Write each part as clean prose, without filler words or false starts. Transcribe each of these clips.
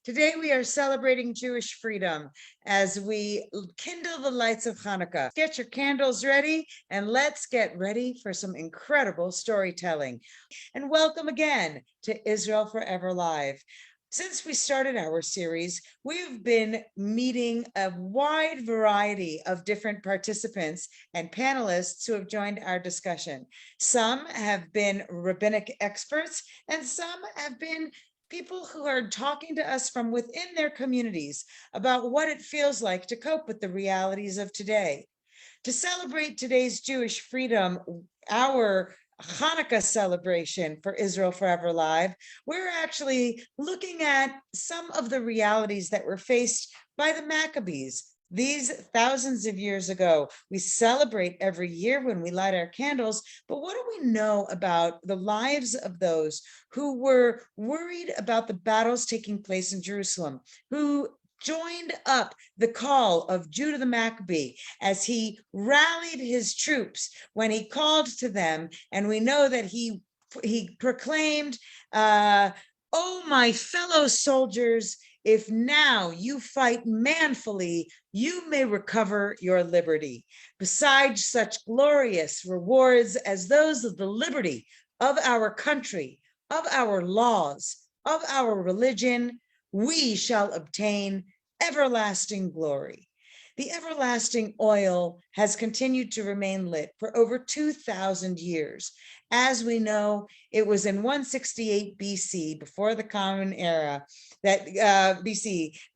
Today we are celebrating Jewish freedom as we kindle the lights of Hanukkah. Get your candles ready and let's get ready for some incredible storytelling. And welcome again to Israel Forever Live. Since we started our series, we've been meeting a wide variety of different participants and panelists who have joined our discussion. Some have been rabbinic experts, and some have been people who are talking to us from within their communities about what it feels like to cope with the realities of today. To celebrate today's Jewish freedom, our Hanukkah celebration for Israel Forever Live, we're actually looking at some of the realities that were faced by the Maccabees. These thousands of years ago, we celebrate every year when we light our candles, but what do we know about the lives of those who were worried about the battles taking place in Jerusalem, who joined up the call of Judah the Maccabee as he rallied his troops when he called to them, and we know that he proclaimed, "Oh, my fellow soldiers, if now you fight manfully, you may recover your liberty. Besides such glorious rewards as those of the liberty of our country, of our laws, of our religion, we shall obtain everlasting glory." The everlasting oil has continued to remain lit for over 2,000 years. As we know, it was in 168 BC, before the Common Era, that the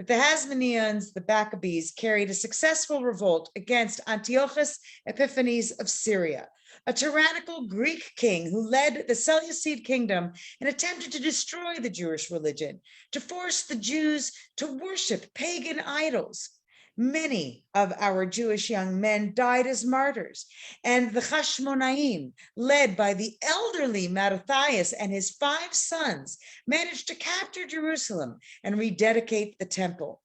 Hasmoneans, the Maccabees, carried a successful revolt against Antiochus Epiphanes of Syria, a tyrannical Greek king who led the Seleucid kingdom and attempted to destroy the Jewish religion, to force the Jews to worship pagan idols. Many of our Jewish young men died as martyrs, and the Hashmonaim, led by the elderly Mattathias and his 5 sons, managed to capture Jerusalem and rededicate the temple.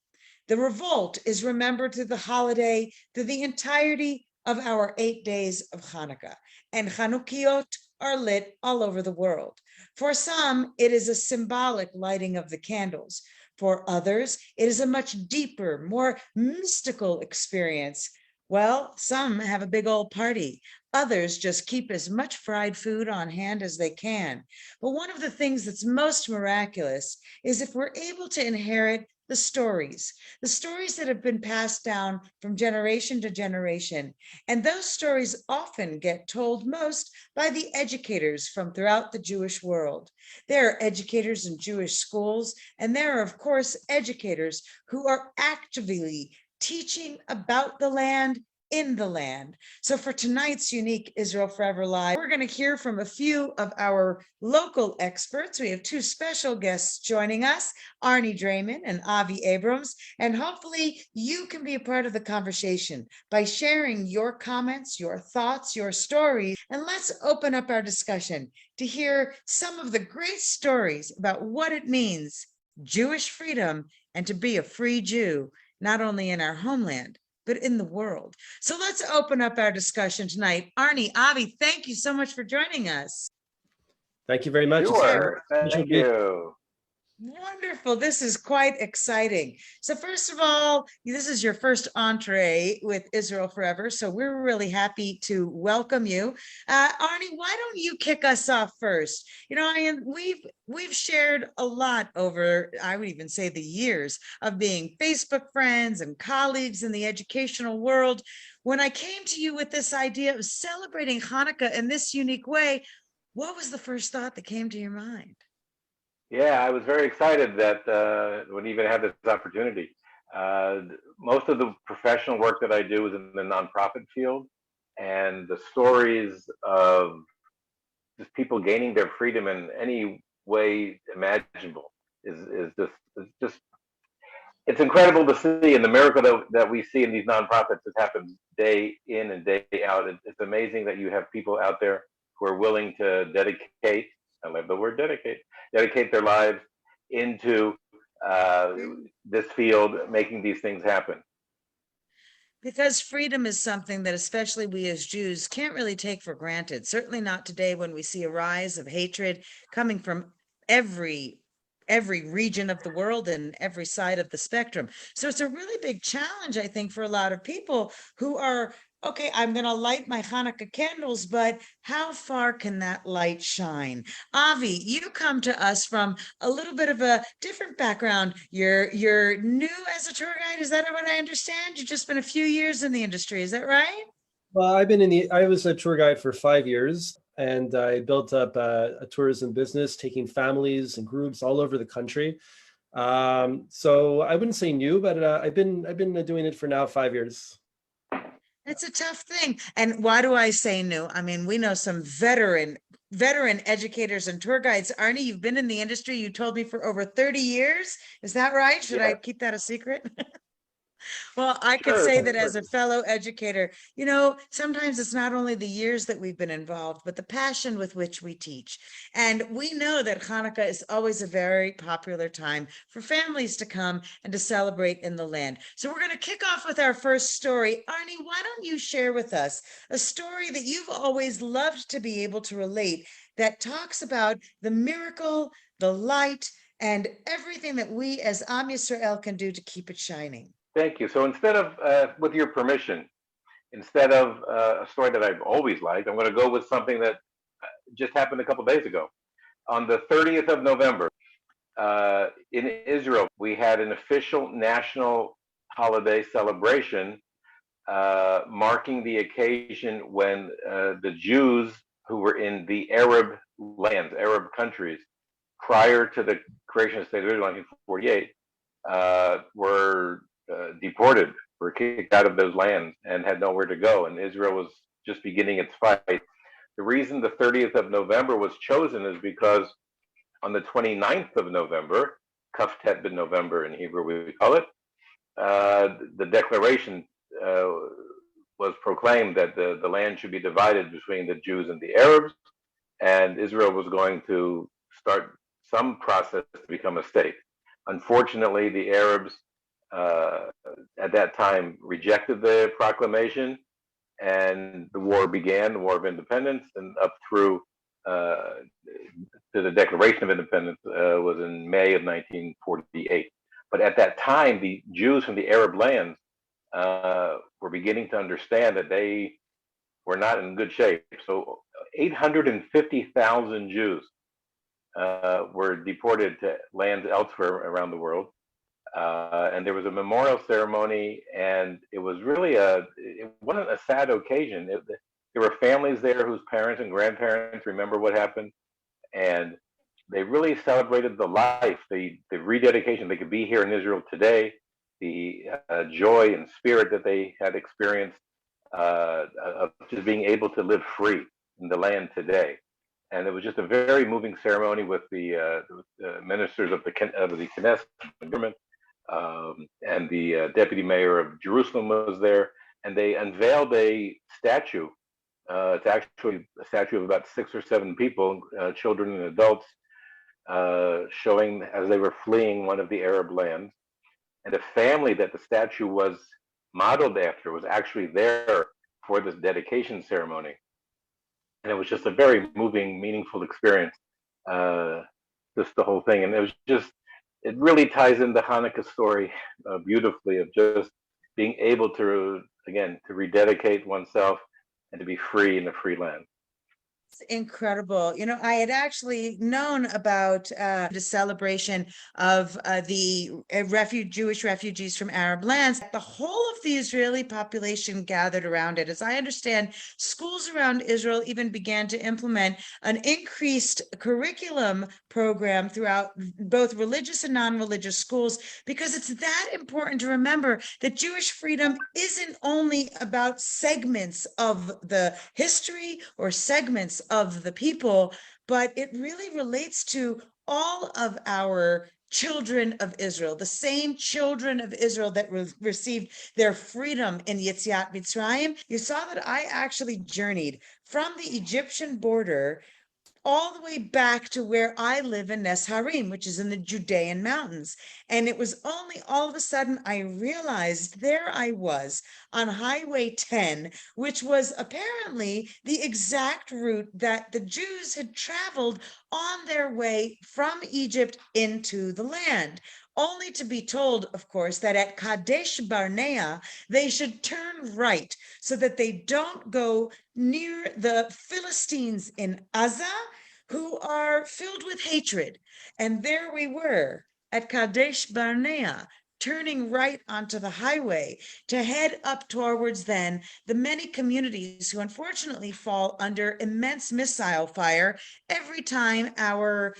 The revolt is remembered through the holiday, through the entirety of our 8 days of Hanukkah, and Chanukiot are lit all over the world. For some, it is a symbolic lighting of the candles. For others, it is a much deeper, more mystical experience. Well, some have a big old party. Others just keep as much fried food on hand as they can. But one of the things that's most miraculous is if we're able to inherit the stories that have been passed down from generation to generation. And those stories often get told most by the educators from throughout the Jewish world. There are educators in Jewish schools, and there are, of course, educators who are actively teaching about the land in the land. So for tonight's unique Israel Forever Live, we're going to hear from a few of our local experts. We have 2 special guests joining us, Arnie Draymond and Avi Abrams, and hopefully you can be a part of the conversation by sharing your comments, your thoughts, your stories, and let's open up our discussion to hear some of the great stories about what it means, Jewish freedom, and to be a free Jew, not only in our homeland, but in the world. So let's open up our discussion tonight. Arnie, Avi, thank you so much for joining us. Thank you very much. Sure, thank you. Wonderful. This is quite exciting. So first of all, this is your first entree with Israel Forever, so we're really happy to welcome you. Arnie, why don't you kick us off first? You know, we've shared a lot over, I would even say, the years of being Facebook friends and colleagues in the educational world. When I came to you with this idea of celebrating Hanukkah in this unique way, what was the first thought that came to your mind? Yeah, I was very excited that we even had this opportunity. Most of the professional work that I do is in the nonprofit field, and the stories of just people gaining their freedom in any way imaginable is just it's incredible to see, and the miracle that we see in these nonprofits that happens day in and day out. It's amazing that you have people out there who are willing to dedicate, I love the word dedicate their lives into this field, making these things happen. Because freedom is something that especially we as Jews can't really take for granted, certainly not today when we see a rise of hatred coming from every every region of the world and every side of the spectrum. So it's a really big challenge, I think, for a lot of people who are, okay, I'm going to light my Hanukkah candles, but how far can that light shine? Avi, you come to us from a little bit of a different background. You're new as a tour guide. Is that what I understand? You've just been a few years in the industry. Is that right? Well, I was a tour guide for 5 years, and I built up a tourism business, taking families and groups all over the country. So I wouldn't say new, but I've been doing it for now 5 years. It's a tough thing. And why do I say new? I mean, we know some veteran educators and tour guides. Arnie, you've been in the industry, you told me, for over 30 years. Is that right? Should I Yeah, keep that a secret? Well, I could sure, say that as sure. a fellow educator, sometimes it's not only the years that we've been involved, but the passion with which we teach. And we know that Hanukkah is always a very popular time for families to come and to celebrate in the land. So we're going to kick off with our first story. Arnie, why don't you share with us a story that you've always loved to be able to relate that talks about the miracle, the light, and everything that we as Am Yisrael can do to keep it shining? Thank you. So instead of, with your permission, instead of a story that I've always liked, I'm going to go with something that just happened a couple days ago. On the 30th of November, in Israel, we had an official national holiday celebration marking the occasion when the Jews who were in the Arab lands, Arab countries, prior to the creation of the state of Israel in 1948, were deported, were kicked out of those lands and had nowhere to go. And Israel was just beginning its fight. The reason the 30th of November was chosen is because on the 29th of November, Kaftet bin November in Hebrew, we call it, the declaration was proclaimed that the land should be divided between the Jews and the Arabs, and Israel was going to start some process to become a state. Unfortunately, the Arabs at that time rejected the proclamation, and the war began, the War of Independence, and up through to the Declaration of Independence was in May of 1948. But at that time, the Jews from the Arab lands were beginning to understand that they were not in good shape. So 850,000 Jews were deported to lands elsewhere around the world. And there was a memorial ceremony, and it was really it wasn't a sad occasion. There were families there whose parents and grandparents remember what happened, and they really celebrated the life, the rededication. They could be here in Israel today, the joy and spirit that they had experienced of just being able to live free in the land today. And it was just a very moving ceremony with the ministers of the Knesset government, and the deputy mayor of Jerusalem was there, and they unveiled a statue. It's actually a statue of about 6 or 7 people, children and adults, showing as they were fleeing one of the Arab lands. And the family that the statue was modeled after was actually there for this dedication ceremony. And it was just a very moving, meaningful experience, just the whole thing. And it really ties in the Hanukkah story beautifully, of just being able to, again, to rededicate oneself and to be free in a free land. Incredible. I had actually known about the celebration of the Jewish refugees from Arab lands. The whole of the Israeli population gathered around it. As I understand, schools around Israel even began to implement an increased curriculum program throughout both religious and non-religious schools, because it's that important to remember that Jewish freedom isn't only about segments of the history or segments of the people, but it really relates to all of our children of Israel, the same children of Israel that received their freedom in Yetziat Mitzrayim. You saw that I actually journeyed from the Egyptian border all the way back to where I live in Nes Harim, which is in the Judean mountains. And it was only all of a sudden I realized there I was on Highway 10, which was apparently the exact route that the Jews had traveled on their way from Egypt into the land, only to be told, of course, that at Kadesh Barnea, they should turn right so that they don't go near the Philistines in Gaza, who are filled with hatred. And there we were at Kadesh Barnea, turning right onto the highway to head up towards then the many communities who unfortunately fall under immense missile fire every time our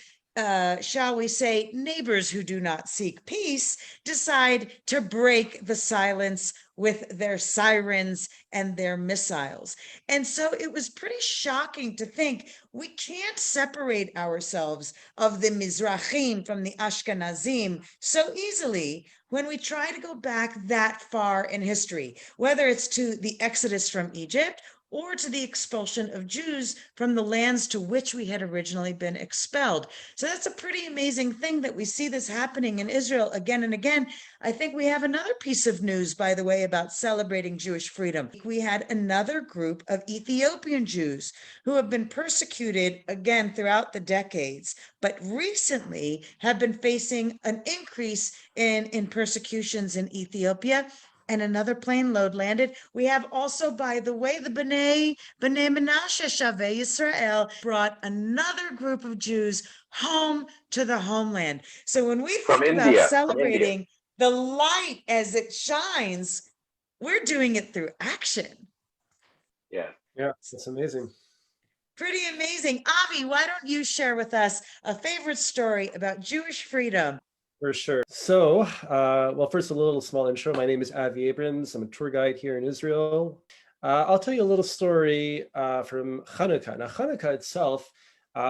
shall we say, neighbors who do not seek peace decide to break the silence with their sirens and their missiles. And so it was pretty shocking to think we can't separate ourselves of the Mizrahim from the Ashkenazim so easily when we try to go back that far in history, whether it's to the Exodus from Egypt or to the expulsion of Jews from the lands to which we had originally been expelled. So that's a pretty amazing thing that we see this happening in Israel again and again. I think we have another piece of news, by the way, about celebrating Jewish freedom. We had another group of Ethiopian Jews who have been persecuted again throughout the decades, but recently have been facing an increase in persecutions in Ethiopia, and another plane load landed. We have also, by the way, the B'nai Menashe Shavei Yisrael brought another group of Jews home to the homeland. So when we From think about India. celebrating the light as it shines, we're doing it through action. Yeah. Yeah, that's amazing. Pretty amazing. Avi, why don't you share with us a favorite story about Jewish freedom? For sure. So, well, first, a little small intro. My name is Avi Abrams. I'm a tour guide here in Israel. I'll tell you a little story from Hanukkah. Now, Hanukkah itself,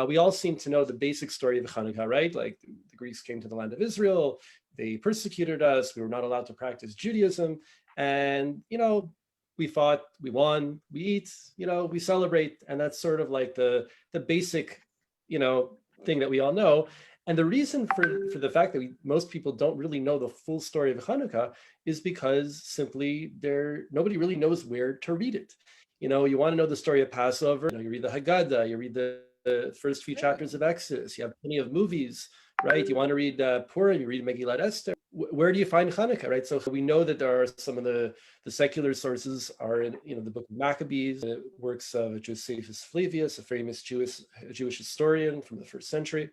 we all seem to know the basic story of Hanukkah, right? Like the Greeks came to the land of Israel, they persecuted us, we were not allowed to practice Judaism, and, we fought, we won, we eat, we celebrate, and that's sort of like the basic, thing that we all know. And the reason for the fact that most people don't really know the full story of Hanukkah is because simply nobody really knows where to read it. You want to know the story of Passover, you read the Haggadah, you read the first few chapters of Exodus, you have plenty of movies, right? You want to read Purim, you read Megillat Esther. Where do you find Hanukkah, right? So we know that there are some of the secular sources are in the book of Maccabees, the works of Josephus Flavius, a famous Jewish historian from the first century.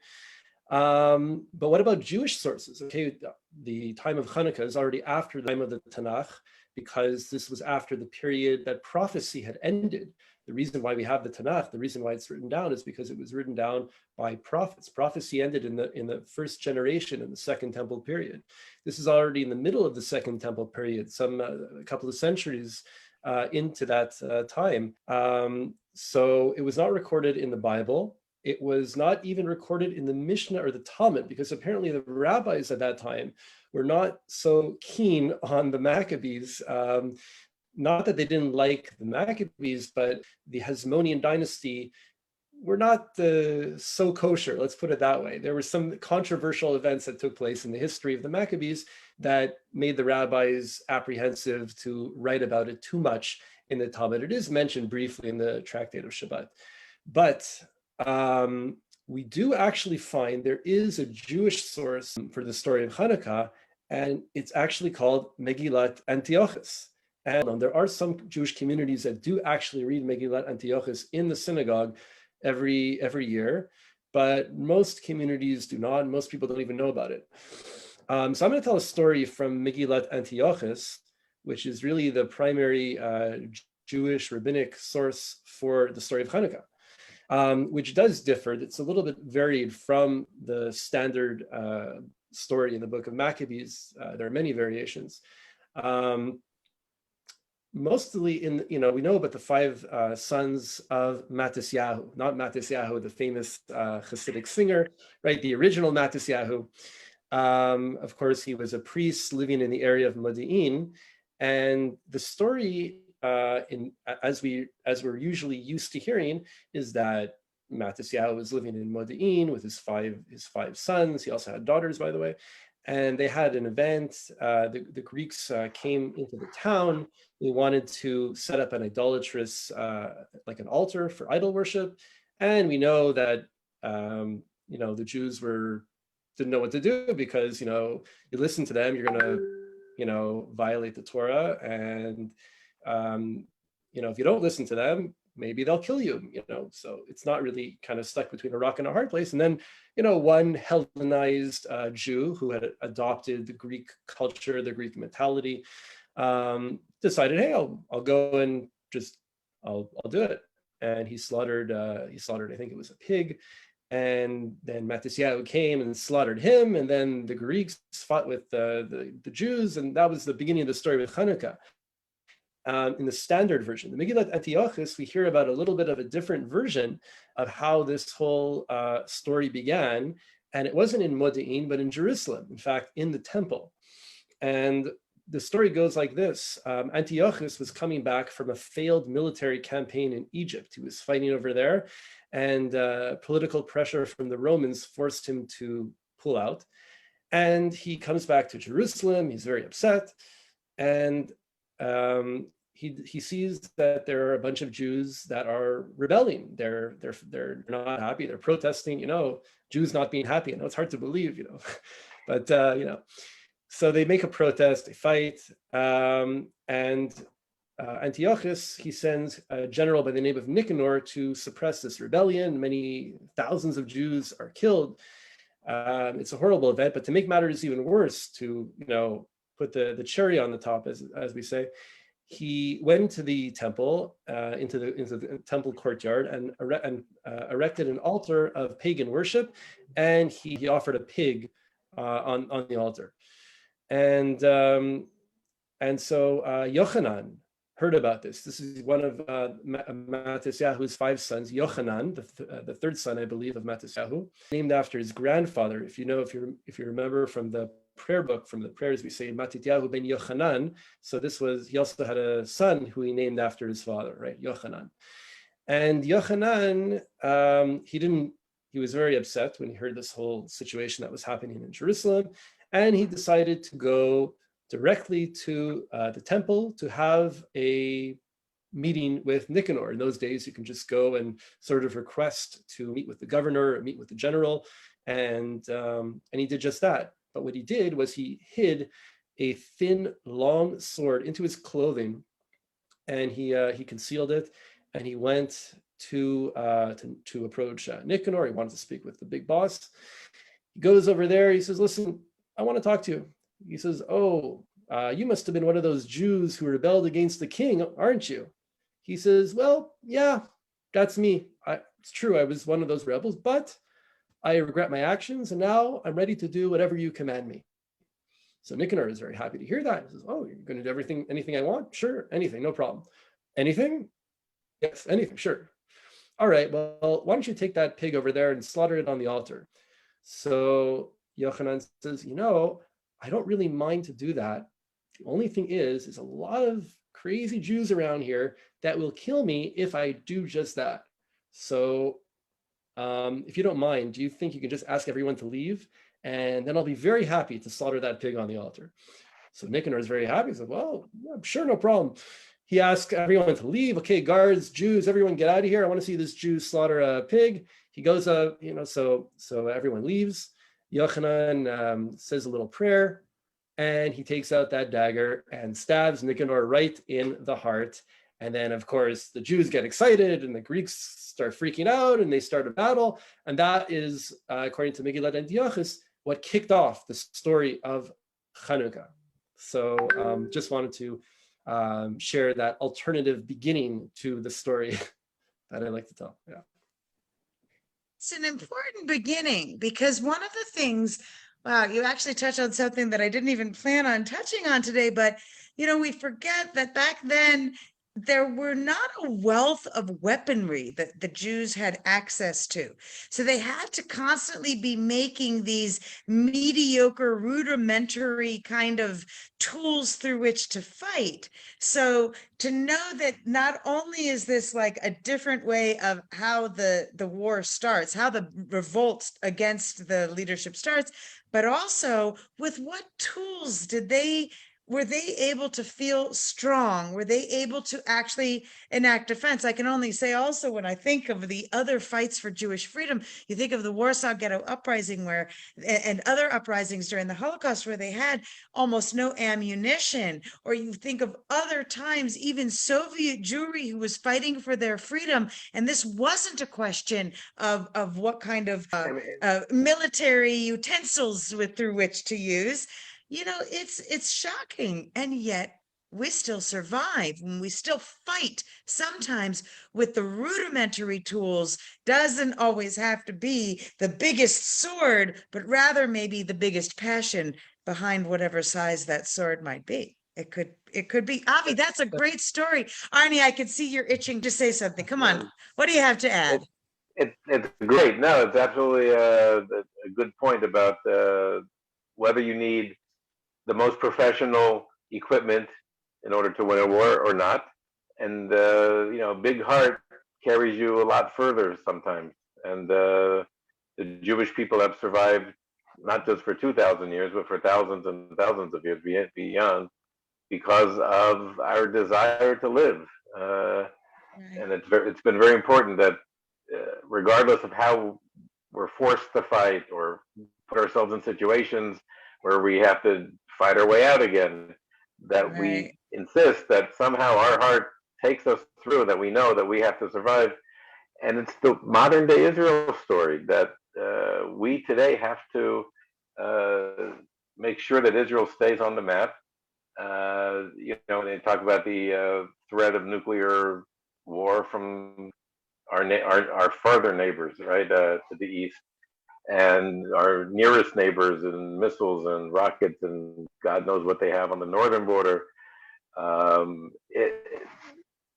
But what about Jewish sources? Okay, the time of Hanukkah is already after the time of the Tanakh, because this was after the period that prophecy had ended. The reason why we have the Tanakh, the reason why it's written down, is because it was written down by prophets. Prophecy ended in the first generation in the Second Temple period. This is already in the middle of the Second Temple period, a couple of centuries into that time. So it was not recorded in the Bible. It was not even recorded in the Mishnah or the Talmud, because apparently the rabbis at that time were not so keen on the Maccabees. Not that they didn't like the Maccabees, but the Hasmonean dynasty were not so kosher, let's put it that way. There were some controversial events that took place in the history of the Maccabees that made the rabbis apprehensive to write about it too much in the Talmud. It is mentioned briefly in the Tractate of Shabbat. But we do actually find there is a Jewish source for the story of Hanukkah, and it's actually called Megillat Antiochus. And there are some Jewish communities that do actually read Megillat Antiochus in the synagogue every year, but most communities do not, and most people don't even know about it. So I'm going to tell a story from Megillat Antiochus, which is really the primary Jewish rabbinic source for the story of Hanukkah, which does differ. It's a little bit varied from the standard story in the book of Maccabees. There are many variations. Mostly we know about the five sons of Matisyahu, not Matisyahu, the famous Hasidic singer, right? The original Matisyahu. Of course, he was a priest living in the area of Modiin, and the story, as we're usually used to hearing, is that Matisyahu was living in Modiin with his five sons. He also had daughters, by the way. And they had an event. The Greeks came into the town. They wanted to set up an idolatrous, like an altar for idol worship. And we know that the Jews didn't know what to do, because, you listen to them, you're going to, violate the Torah. And, if you don't listen to them, maybe they'll kill you, so it's not really kind of stuck between a rock and a hard place. And then, one Hellenized Jew who had adopted the Greek culture, the Greek mentality, decided, hey, I'll go and I'll do it. And he slaughtered, I think it was a pig. And then Matisyahu came and slaughtered him. And then the Greeks fought with the Jews. And that was the beginning of the story with Hanukkah. In the standard version, the Megillat Antiochus, we hear about a little bit of a different version of how this whole story began. And it wasn't in Modiin, but in Jerusalem, in fact, in the temple. And the story goes like this. Antiochus was coming back from a failed military campaign in Egypt. He was fighting over there, and political pressure from the Romans forced him to pull out. And he comes back to Jerusalem. He's very upset. And he sees that there are a bunch of Jews that are rebelling. They're not happy. They're protesting. Jews not being happy. I know it's hard to believe. But so they make a protest. They fight, and Antiochus, he sends a general by the name of Nicanor to suppress this rebellion. Many thousands of Jews are killed. It's a horrible event. But to make matters even worse, to put the cherry on the top, as we say, he went to the temple, into the temple courtyard, and erected an altar of pagan worship, and he offered a pig on the altar. And so Yochanan heard about this. This is one of Matisyahu's 5 sons, Yochanan, the third son, I believe, of Matisyahu, named after his grandfather. If you remember from the prayer book, from the prayers, we say Matityahu ben Yochanan. So he also had a son who he named after his father, right? Yochanan. And Yochanan, he was very upset when he heard this whole situation that was happening in Jerusalem. And he decided to go directly to the temple to have a meeting with Nicanor. In those days, you can just go and sort of request to meet with the governor or meet with the general. And he did just that. But what he did was he hid a thin, long sword into his clothing, and he concealed it. And he went to approach Nicanor. He wanted to speak with the big boss. He goes over there. He says, "Listen, I want to talk to you." He says, "Oh, you must have been one of those Jews who rebelled against the king, aren't you?" He says, "Well, yeah, that's me. It's true, I was one of those rebels, but I regret my actions, and now I'm ready to do whatever you command me." So Nicanor is very happy to hear that. He says, "Oh, you're going to do anything I want? Sure, anything, no problem." "Anything?" "Yes, anything, sure." "All right, well, why don't you take that pig over there and slaughter it on the altar?" So Yochanan says, "I don't really mind to do that. The only thing is a lot of crazy Jews around here that will kill me if I do just that. So if you don't mind, do you think you can just ask everyone to leave? And then I'll be very happy to slaughter that pig on the altar." So Nicanor is very happy. He said, "Well, yeah, sure, no problem." He asked everyone to leave. "Okay, guards, Jews, everyone get out of here. I want to see this Jew slaughter a pig." He goes up, so everyone leaves. Yochanan says a little prayer, and he takes out that dagger and stabs Nicanor right in the heart. And then, of course, the Jews get excited, and the Greeks start freaking out, and they start a battle. And that is, according to Megillat Antiochus, what kicked off the story of Hanukkah. So just wanted to share that alternative beginning to the story that I like to tell. Yeah. It's an important beginning, because one of the things, wow, you actually touched on something that I didn't even plan on touching on today, but we forget that back then there were not a wealth of weaponry that the Jews had access to. So they had to constantly be making these mediocre, rudimentary kind of tools through which to fight. So to know that not only is this like a different way of how the war starts, how the revolt against the leadership starts, but also with what tools did they were they able to feel strong? Were they able to actually enact defense? I can only say also, when I think of the other fights for Jewish freedom, you think of the Warsaw Ghetto Uprising, where and other uprisings during the Holocaust where they had almost no ammunition, or you think of other times, even Soviet Jewry who was fighting for their freedom, and this wasn't a question of what kind of I mean, military utensils through which to use. It's shocking, and yet we still survive, and we still fight, sometimes with the rudimentary tools. Doesn't always have to be the biggest sword, but rather maybe the biggest passion behind whatever size that sword might be. It could be. Avi, that's a great story. Arnie, I can see you're itching to say something. Come on. What do you have to add? it's great. No, it's absolutely a good point about whether you need the most professional equipment in order to win a war or not. And big heart carries you a lot further sometimes. And the Jewish people have survived not just for 2,000 years, but for thousands and thousands of years beyond, because of our desire to live. Right. And it's been very important that regardless of how we're forced to fight or put ourselves in situations where we have to fight our way out again, that Right. we insist that somehow our heart takes us through, that we know that we have to survive. And it's the modern day Israel story that we today have to make sure that Israel stays on the map. They talk about the threat of nuclear war from our farther neighbors, right, to the east, and our nearest neighbors, and missiles and rockets, and God knows what they have on the northern border. Um, it,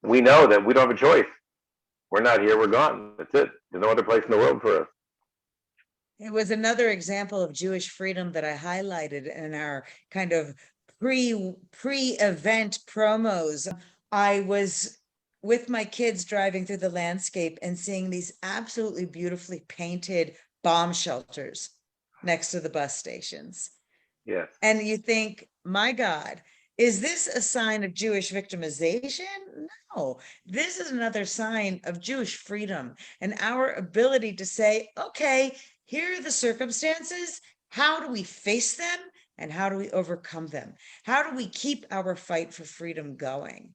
we know that we don't have a choice. We're not here. We're gone. That's it. There's no other place in the world for us. It was another example of Jewish freedom that I highlighted in our kind of pre-event promos. I was with my kids driving through the landscape and seeing these absolutely beautifully painted bomb shelters next to the bus stations. Yes. And you think, my God, is this a sign of Jewish victimization? No, this is another sign of Jewish freedom and our ability to say, okay, here are the circumstances. How do we face them? And how do we overcome them? How do we keep our fight for freedom going?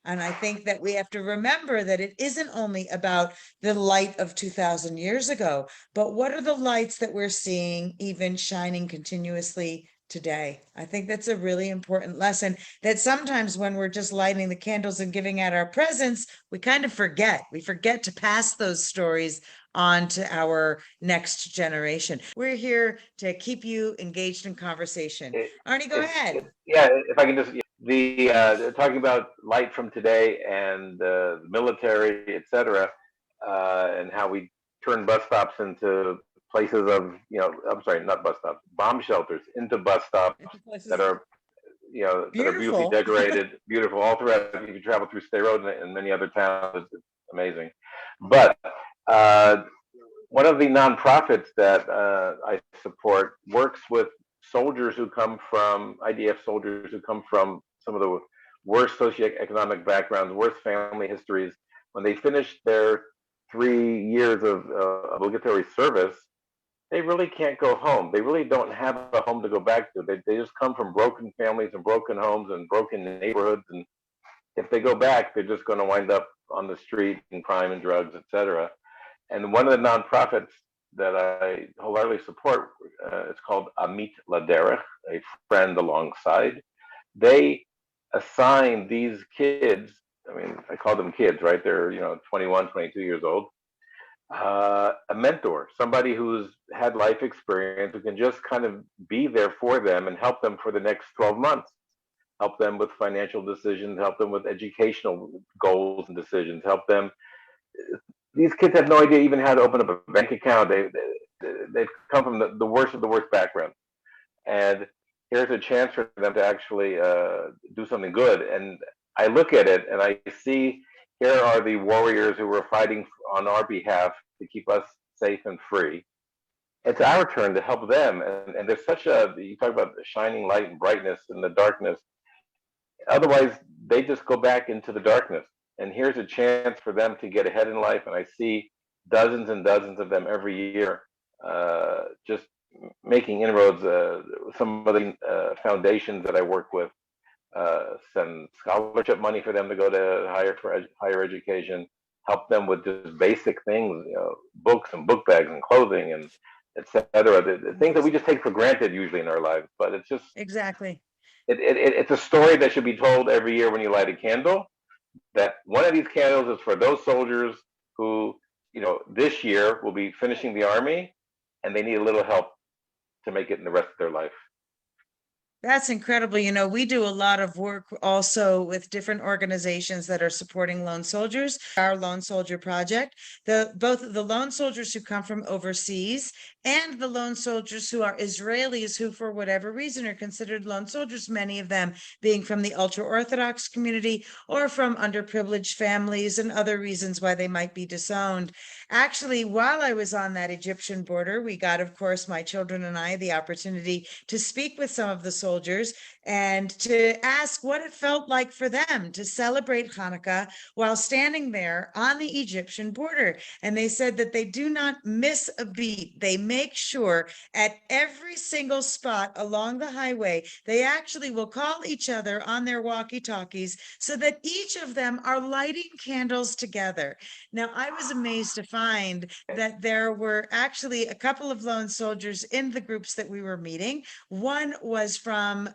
And I think that we have to remember that it isn't only about the light of 2000 years ago, but what are the lights that we're seeing even shining continuously today? I think that's a really important lesson, that sometimes when we're just lighting the candles and giving out our presents, we kind of forget. We forget to pass those stories on to our next generation. We're here to keep you engaged in conversation. Arnie, go ahead. Yeah, if I can just, the talking about light from today and the military, etc., and how we turn bus stops into places of, I'm sorry, not bus stops, bomb shelters into bus stops that are, that are beautifully Beautiful. decorated, beautiful all throughout. If you travel through State Road and many other towns, it's amazing. But one of the nonprofits that I support works with soldiers who come from IDF soldiers who come from some of the worst socioeconomic backgrounds, worst family histories. When they finish their 3 years of obligatory service, they really can't go home. They really don't have a home to go back to. They just come from broken families and broken homes and broken neighborhoods. And if they go back, they're just going to wind up on the street in crime and drugs, etc. And one of the nonprofits that I wholeheartedly support, it's called Amit Laderech, a friend alongside. They assign these kids, I mean, I call them kids, right? They're, 21, 22 years old. A mentor, somebody who's had life experience, who can just kind of be there for them and help them for the next 12 months, help them with financial decisions, help them with educational goals and decisions, help them. These kids have no idea even how to open up a bank account. They've come from the worst of the worst backgrounds, and here's a chance for them to actually do something good. And I look at it and I see, here are the warriors who were fighting on our behalf to keep us safe and free. it's our turn to help them. And there's such a, you talk about the shining light and brightness in the darkness. Otherwise, they just go back into the darkness. And here's a chance for them to get ahead in life. And I see dozens and dozens of them every year, just making inroads. Some of the foundations that I work with send scholarship money for them to go to higher education, help them with just basic things, books and book bags and clothing and etc. The things that we just take for granted usually in our lives, but it's just Exactly. it's a story that should be told every year when you light a candle. That one of these candles is for those soldiers who, this year will be finishing the army, and they need a little help to make it in the rest of their life. That's incredible. We do a lot of work also with different organizations that are supporting lone soldiers. Our Lone Soldier Project, both the lone soldiers who come from overseas and the lone soldiers who are Israelis who, for whatever reason, are considered lone soldiers, many of them being from the ultra-Orthodox community or from underprivileged families and other reasons why they might be disowned. Actually, while I was on that Egyptian border, we got, of course, my children and I, the opportunity to speak with some of the soldiers and to ask what it felt like for them to celebrate Hanukkah while standing there on the Egyptian border. And they said that they do not miss a beat. They make sure at every single spot along the highway, they actually will call each other on their walkie-talkies so that each of them are lighting candles together. Now, I was amazed to find that there were actually a couple of lone soldiers in the groups that we were meeting. One was from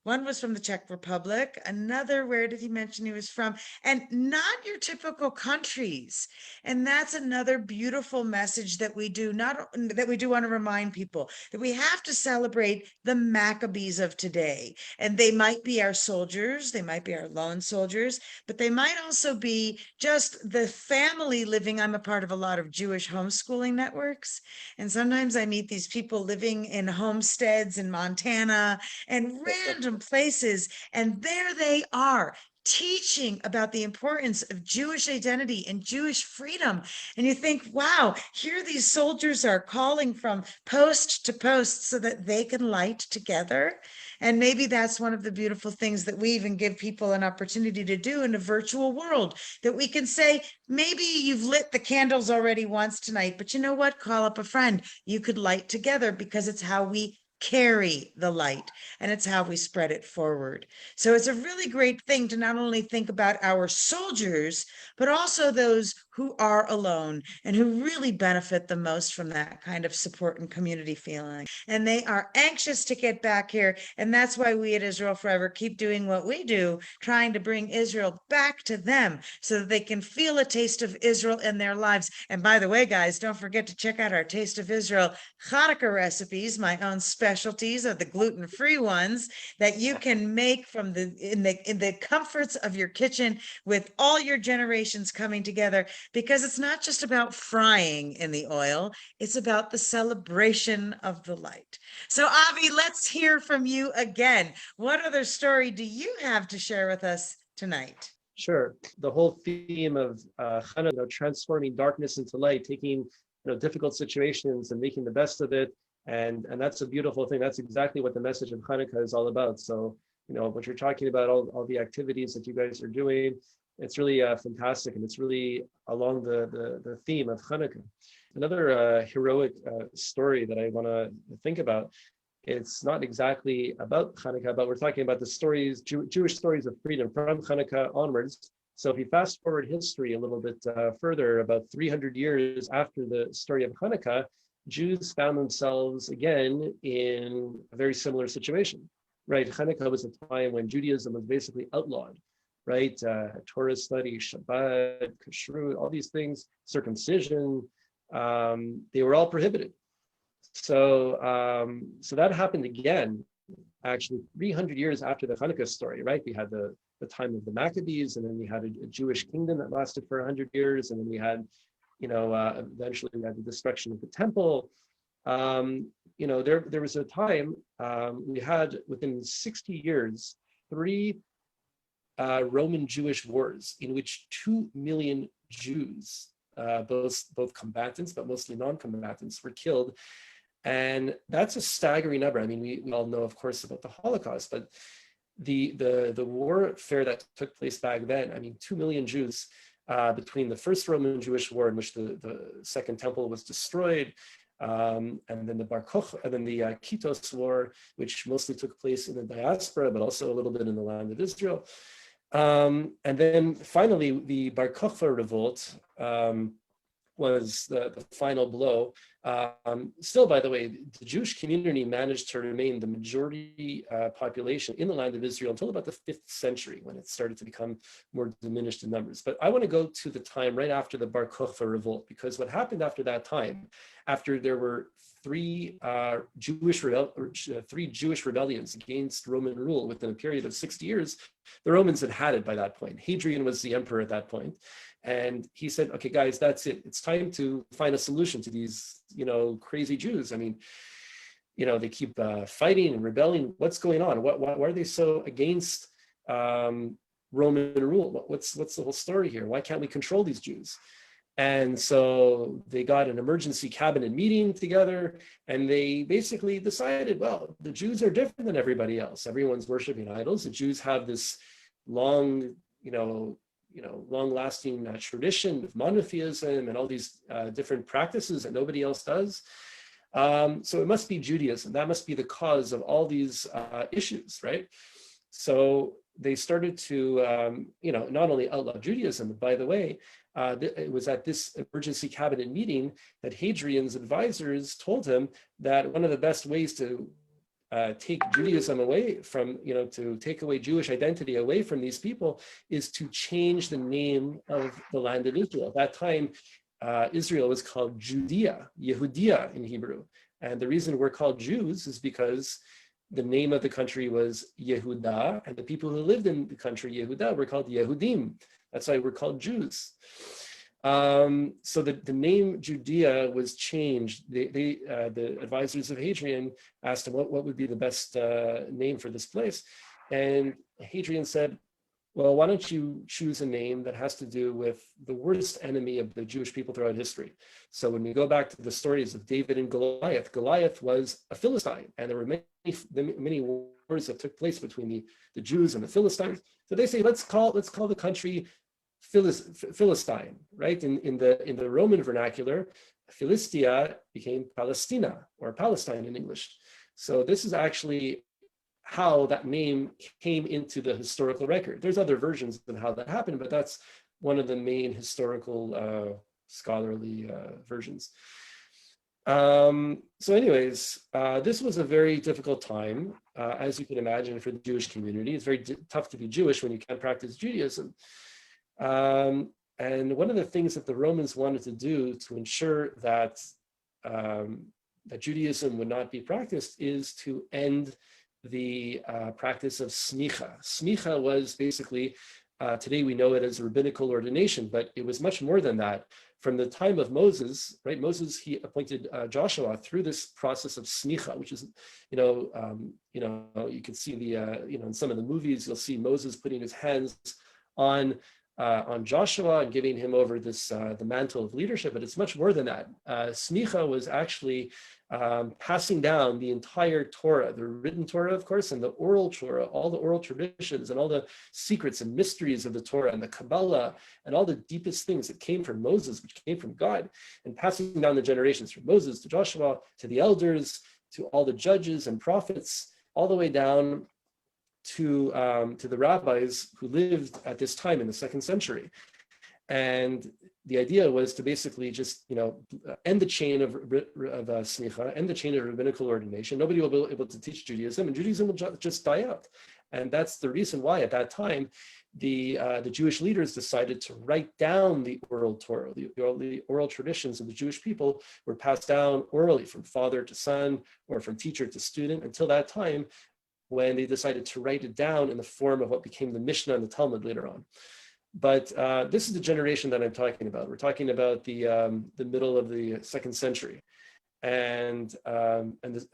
the Czech Republic. Another, where did he mention he was from? And not your typical countries. And that's another beautiful message that we do, that we do want to remind people that we have to celebrate the Maccabees of today. And they might be our soldiers, they might be our lone soldiers, but they might also be just the family living. I'm a part of a lot of Jewish homeschooling networks. And sometimes I meet these people living in homesteads in Montana and random places. And there they are teaching about the importance of Jewish identity and Jewish freedom. And you think, wow, here these soldiers are calling from post to post so that they can light together. And maybe that's one of the beautiful things that we even give people an opportunity to do in a virtual world, that we can say, maybe you've lit the candles already once tonight, but you know what? Call up a friend. You could light together, because it's how we carry the light and it's how we spread it forward. So it's a really great thing to not only think about our soldiers, but also those who are alone and who really benefit the most from that kind of support and community feeling. And they are anxious to get back here. And that's why we at Israel Forever keep doing what we do, trying to bring Israel back to them so that they can feel a taste of Israel in their lives. And by the way, guys, don't forget to check out our Taste of Israel Hanukkah recipes. My own specialties are the gluten-free ones that you can make from in the comforts of your kitchen with all your generations coming together, because it's not just about frying in the oil, it's about the celebration of the light. So Avi, let's hear from you again. What other story do you have to share with us tonight? Sure. The whole theme of Hanukkah, transforming darkness into light, taking difficult situations and making the best of it, and that's a beautiful thing. That's exactly what the message of Hanukkah is all about. So what you're talking about, all the activities that you guys are doing, it's really fantastic, and it's really along the theme of Hanukkah. Another heroic story that I want to think about. It's not exactly about Hanukkah, but we're talking about the stories, Jewish stories of freedom from Hanukkah onwards. So if you fast forward history a little bit further, about 300 years after the story of Hanukkah, Jews found themselves again in a very similar situation, right? Hanukkah was a time when Judaism was basically outlawed, right? Torah study, Shabbat, Kashrut, all these things, circumcision, they were all prohibited. So that happened again, actually 300 years after the Hanukkah story, right? We had the time of the Maccabees, and then we had a Jewish kingdom that lasted for 100 years, and then we had, eventually we had the destruction of the temple. There was a time we had within 60 years 3 Roman Jewish wars in which 2 million Jews both combatants, but mostly non-combatants, were killed. And that's a staggering number. I mean, we all know, of course, about the Holocaust, but the warfare that took place back then, I mean, 2 million Jews between the First Roman Jewish War, in which the Second Temple was destroyed, and then the Bar Kokhba, and then the Kitos War, which mostly took place in the diaspora, but also a little bit in the land of Israel. And then finally, the Bar Kokhba revolt was the final blow. Still, by the way, the Jewish community managed to remain the majority population in the land of Israel until about the 5th century, when it started to become more diminished in numbers. But I want to go to the time right after the Bar Kokhba revolt, because what happened after that time, after there were three Jewish rebellions against Roman rule within a period of 60 years, the Romans had it by that point. Hadrian was the emperor at that point. And he said, okay, guys, that's it. It's time to find a solution to these, crazy Jews. I mean, they keep fighting and rebelling. What's going on? Why are they so against Roman rule? What's the whole story here? Why can't we control these Jews? And so they got an emergency cabinet meeting together, and they basically decided, well, the Jews are different than everybody else. Everyone's worshiping idols. The Jews have this long-lasting tradition of monotheism and all these different practices that nobody else does. So it must be Judaism. That must be the cause of all these issues, right? So they started to, not only outlaw Judaism, but by the way, it was at this emergency cabinet meeting that Hadrian's advisors told him that one of the best ways to take Judaism away from, to take away Jewish identity away from these people is to change the name of the land of Israel. At that time, Israel was called Judea, Yehudia in Hebrew. And the reason we're called Jews is because the name of the country was Yehuda, and the people who lived in the country, Yehuda, were called Yehudim. That's why we're called Jews. So the name Judea was changed. The advisors of Hadrian asked him what would be the best name for this place. And Hadrian said, well, why don't you choose a name that has to do with the worst enemy of the Jewish people throughout history? So when we go back to the stories of David and Goliath, Goliath was a Philistine, and there were many wars that took place between the Jews and the Philistines. So they say, let's call the country Philistine, right? In the Roman vernacular, Philistia became Palestina, or Palestine in English. So this is actually how that name came into the historical record. There's other versions of how that happened, but that's one of the main historical scholarly versions. So anyways, this was a very difficult time, as you can imagine, for the Jewish community. It's very tough to be Jewish when you can't practice Judaism. And one of the things that the Romans wanted to do to ensure that that Judaism would not be practiced is to end the practice of smicha. Smicha was basically, today we know it as rabbinical ordination, but it was much more than that. From the time of Moses, right? Moses, he appointed Joshua through this process of smicha, which is, you can see in some of the movies, you'll see Moses putting his hands on Joshua and giving him over this the mantle of leadership, but it's much more than that. Smicha was actually passing down the entire Torah, the written Torah, of course, and the oral Torah, all the oral traditions and all the secrets and mysteries of the Torah and the Kabbalah and all the deepest things that came from Moses, which came from God, and passing down the generations from Moses to Joshua, to the elders, to all the judges and prophets, all the way down to the rabbis who lived at this time in the 2nd century. And the idea was to basically just, end the chain of smicha, end the chain of rabbinical ordination. Nobody will be able to teach Judaism, and Judaism will just die out. And that's the reason why at that time, the Jewish leaders decided to write down the oral Torah. The oral traditions of the Jewish people were passed down orally from father to son or from teacher to student until that time when they decided to write it down in the form of what became the Mishnah and the Talmud later on. But this is the generation that I'm talking about. We're talking about the middle of the 2nd century, and I have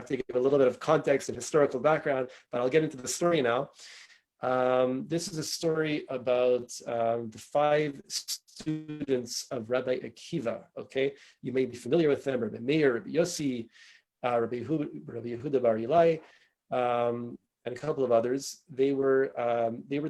to give a little bit of context and historical background, but I'll get into the story now. This is a story about the 5 students of Rabbi Akiva. Okay, you may be familiar with them: Rabbi Meir, Rabbi Yossi, Rabbi Yehuda Bar Ilai, and a couple of others. They were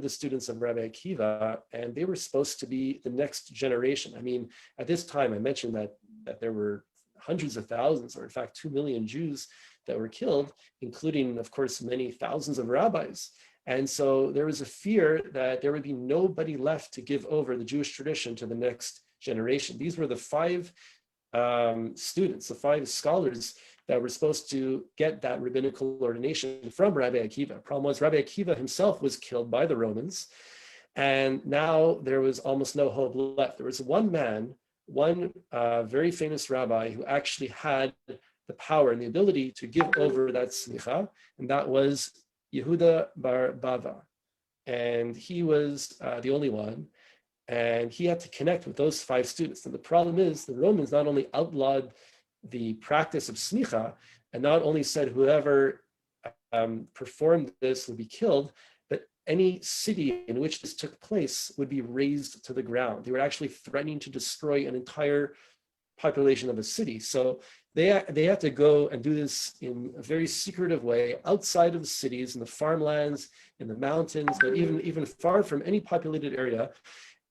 the students of Rabbi Akiva, and they were supposed to be the next generation. I mean, at this time, I mentioned that there were hundreds of thousands, or in fact 2 million Jews that were killed, including, of course, many thousands of rabbis. And so there was a fear that there would be nobody left to give over the Jewish tradition to the next generation. These were the 5 students, the 5 scholars that were supposed to get that rabbinical ordination from Rabbi Akiva. Problem was, Rabbi Akiva himself was killed by the Romans, and now there was almost no hope left. There was one man, one very famous rabbi, who actually had the power and the ability to give over that smicha, and that was Yehuda Bar Bava. And he was the only one, and he had to connect with those 5 students. And the problem is, the Romans not only outlawed the practice of smicha, and not only said whoever performed this would be killed, but any city in which this took place would be razed to the ground. They were actually threatening to destroy an entire population of a city. So they had to go and do this in a very secretive way, outside of the cities, in the farmlands, in the mountains, but even far from any populated area.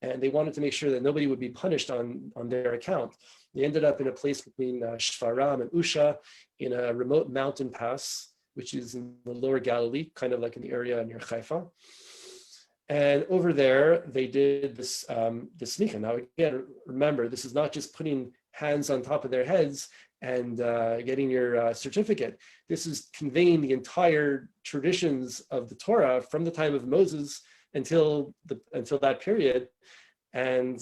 And they wanted to make sure that nobody would be punished on their account. They ended up in a place between Shfaram and Usha, in a remote mountain pass, which is in the lower Galilee, kind of like in the area near Haifa. And over there, they did this smicha. Now, again, remember, this is not just putting hands on top of their heads and getting your certificate. This is conveying the entire traditions of the Torah from the time of Moses until that period. And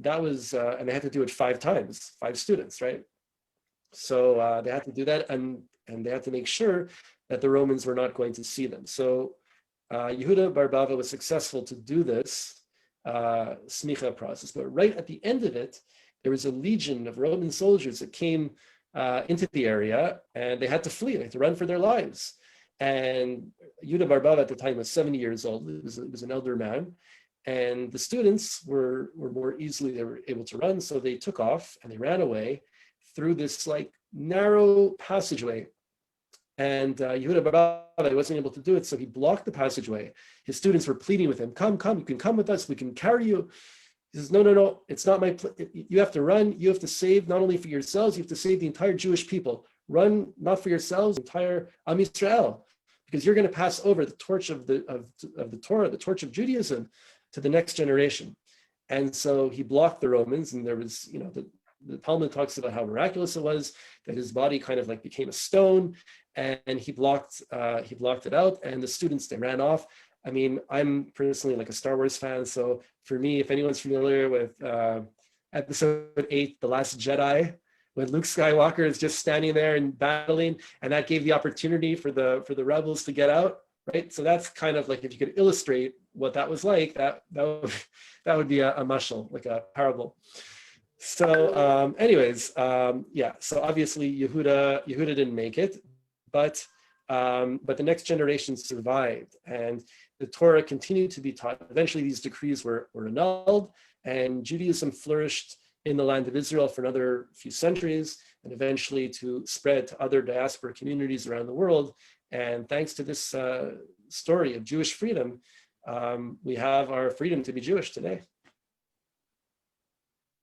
that was, and they had to do it 5 times, 5 students, right? So they had to do that, and they had to make sure that the Romans were not going to see them. So Yehuda Bar Bava was successful to do this smicha process, but right at the end of it, there was a legion of Roman soldiers that came into the area, and they had to flee, they had to run for their lives. And Yehuda Bar Bava at the time was 70 years old. He was an elder man. And the students were more easily, they were able to run. So they took off and they ran away through this like narrow passageway. And Yehuda Bar Bava wasn't able to do it. So he blocked the passageway. His students were pleading with him, come, you can come with us. We can carry you. He says, no, it's not my place. You have to run. You have to save not only for yourselves, you have to save the entire Jewish people. Run not for yourselves, entire Am Yisrael, because you're going to pass over the torch of the Torah, the torch of Judaism, to the next generation. And so he blocked the Romans, and there was, the Talmud talks about how miraculous it was that his body kind of like became a stone, and he blocked it out, and the students, they ran off. I mean, I'm personally like a Star Wars fan, so for me, if anyone's familiar with episode 8, The Last Jedi, when Luke Skywalker is just standing there and battling, and that gave the opportunity for the rebels to get out, right? So that's kind of like, if you could illustrate what that was like, that would be a mashal, like a parable. So yeah, so obviously Yehuda didn't make it, but the next generation survived, and the Torah continued to be taught. Eventually these decrees were annulled, and Judaism flourished in the land of Israel for another few centuries, and eventually to spread to other diaspora communities around the world. And thanks to this story of Jewish freedom, we have our freedom to be Jewish today.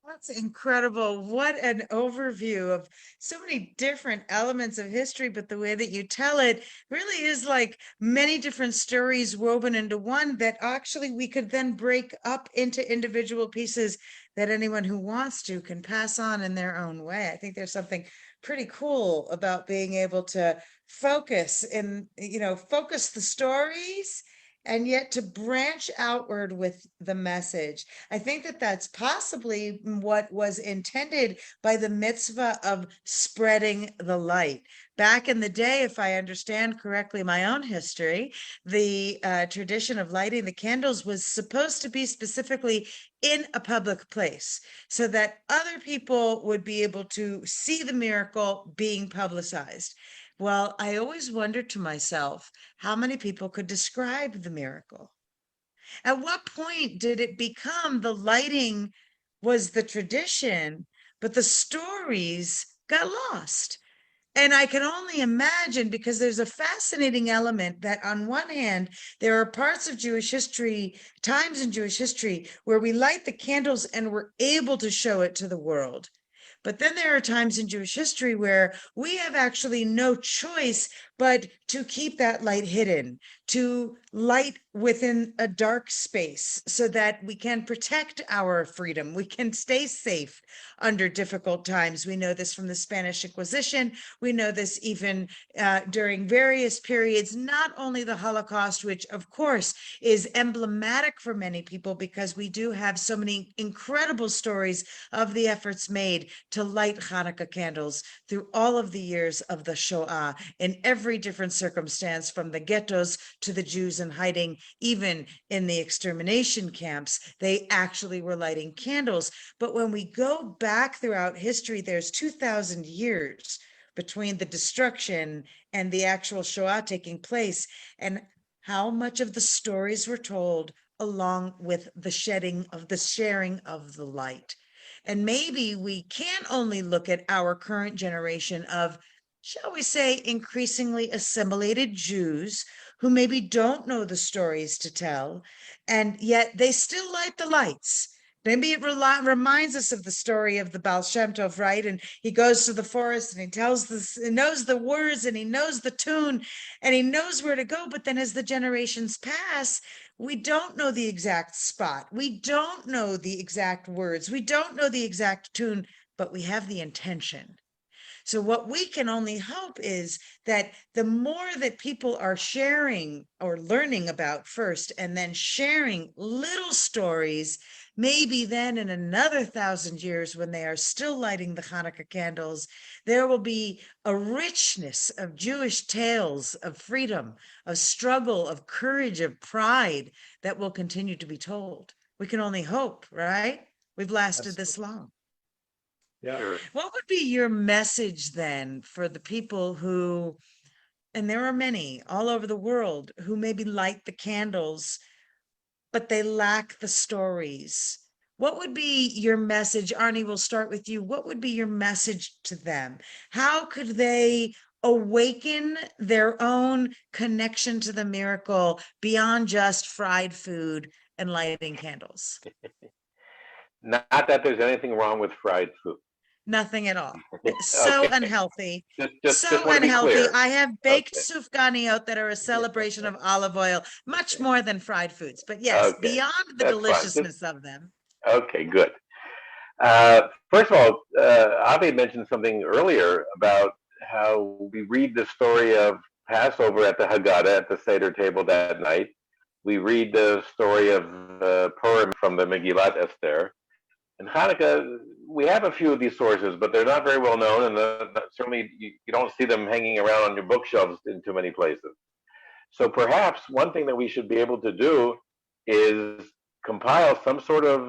That's incredible. What an overview of so many different elements of history, but the way that you tell it really is like many different stories woven into one that actually we could then break up into individual pieces that anyone who wants to can pass on in their own way. I think there's something pretty cool about being able to focus the stories and yet to branch outward with the message. I think that that's possibly what was intended by the mitzvah of spreading the light. Back in the day, if I understand correctly my own history, the tradition of lighting the candles was supposed to be specifically in a public place so that other people would be able to see the miracle being publicized. Well, I always wondered to myself how many people could describe the miracle. At what point did it become the lighting was the tradition, but the stories got lost. And I can only imagine, because there's a fascinating element that on one hand, there are parts of Jewish history, times in Jewish history, where we light the candles and we're able to show it to the world. But then there are times in Jewish history where we have actually no choice but to keep that light hidden, to light within a dark space so that we can protect our freedom. We can stay safe under difficult times. We know this from the Spanish Inquisition. We know this even during various periods, not only the Holocaust, which of course is emblematic for many people because we do have so many incredible stories of the efforts made to light Hanukkah candles through all of the years of the Shoah in every different circumstance, from the ghettos to the Jews in hiding, even in the extermination camps, they actually were lighting candles. But when we go back throughout history, there's 2,000 years between the destruction and the actual Shoah taking place, and how much of the stories were told along with the sharing of the light. And maybe we can't only look at our current generation of, shall we say, increasingly assimilated Jews who maybe don't know the stories to tell, and yet they still light the lights. Maybe it reminds us of the story of the Baal Shem Tov, right? And he goes to the forest and he tells this, he knows the words and he knows the tune and he knows where to go. But then as the generations pass, we don't know the exact spot. We don't know the exact words. We don't know the exact tune, but we have the intention. So what we can only hope is that the more that people are sharing or learning about first, and then sharing little stories, maybe then in another 1,000 years, when they are still lighting the Hanukkah candles, there will be a richness of Jewish tales of freedom, of struggle, of courage, of pride that will continue to be told. We can only hope, right? We've lasted this long. Yeah. Sure. What would be your message then for the people who, and there are many all over the world, who maybe light the candles, but they lack the stories? What would be your message? Arnie, we'll start with you. What would be your message to them? How could they awaken their own connection to the miracle beyond just fried food and lighting candles? Not that there's anything wrong with fried food. Nothing at all. So Okay. unhealthy. Just So want to be unhealthy. clear. I have baked Okay. sufganiot that are a celebration of olive oil, much more than fried foods. But yes, Okay. beyond the That's fine. deliciousness of them. Okay, good. First of all, Avi mentioned something earlier about how we read the story of Passover at the Haggadah, at the Seder table that night. We read the story of Purim from the Megillat Esther. In Hanukkah, we have a few of these sources, but they're not very well known, and certainly you don't see them hanging around on your bookshelves in too many places. So perhaps one thing that we should be able to do is compile some sort of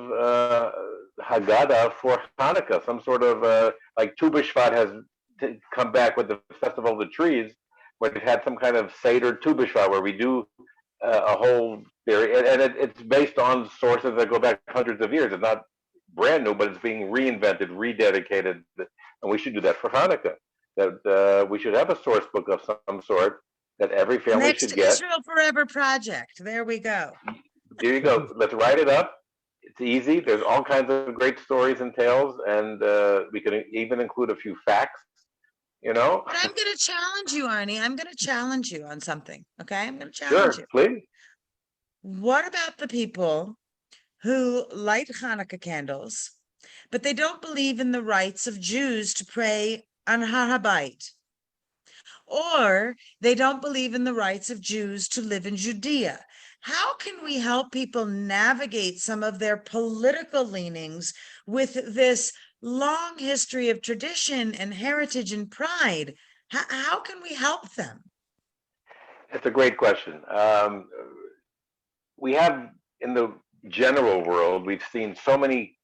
Haggadah for Hanukkah, some sort of like Tu B'Shvat has come back with the Festival of the Trees, where they've had some kind of Seder Tu B'Shvat, where we do a whole theory, and it's based on sources that go back hundreds of years. It's not brand new, but it's being reinvented, rededicated, and we should do that for Hanukkah. That we should have a source book of some sort that every family Next should get. Israel Forever project. There we go. There you go. Let's write it up. It's easy. There's all kinds of great stories and tales, and we can even include a few facts. You know. But I'm going to challenge you, Arnie. I'm going to challenge you on something. Okay, I'm going to Sure, challenge you. please. What about the people who light Hanukkah candles, but they don't believe in the rights of Jews to pray on Har HaBayit? Or they don't believe in the rights of Jews to live in Judea? How can we help people navigate some of their political leanings with this long history of tradition and heritage and pride? How can we help them? It's a great question. We have, in the general world, we've seen so many